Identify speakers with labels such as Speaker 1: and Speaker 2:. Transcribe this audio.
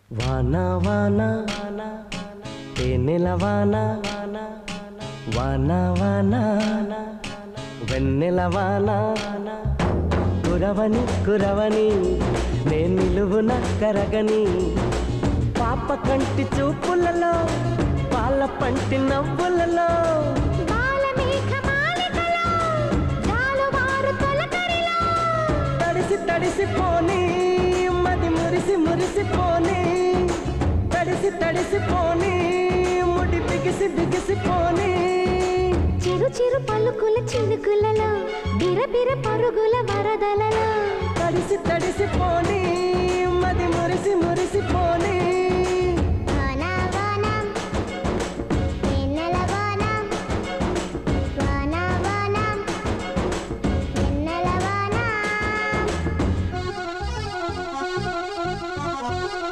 Speaker 1: వానా వానా తేనెల వానా వానా వానా వెన్నెల వానా కురవని కురవని నే నిలువున కరగని పాప కంటి చూపులలో పాల పంటి నవ్వులలో తడిసి తడిసిపోని మది మురిసి మురిసిపోని తడిసి తడిసిపోని ముడి బిగిసి బిగిసిపోని
Speaker 2: చిరు చిరు పలుకుల చినుకులలో బిరబిర పరుగుల వరదలలో
Speaker 1: తడిసి తడిసిపోని మది మురిసి మురిసి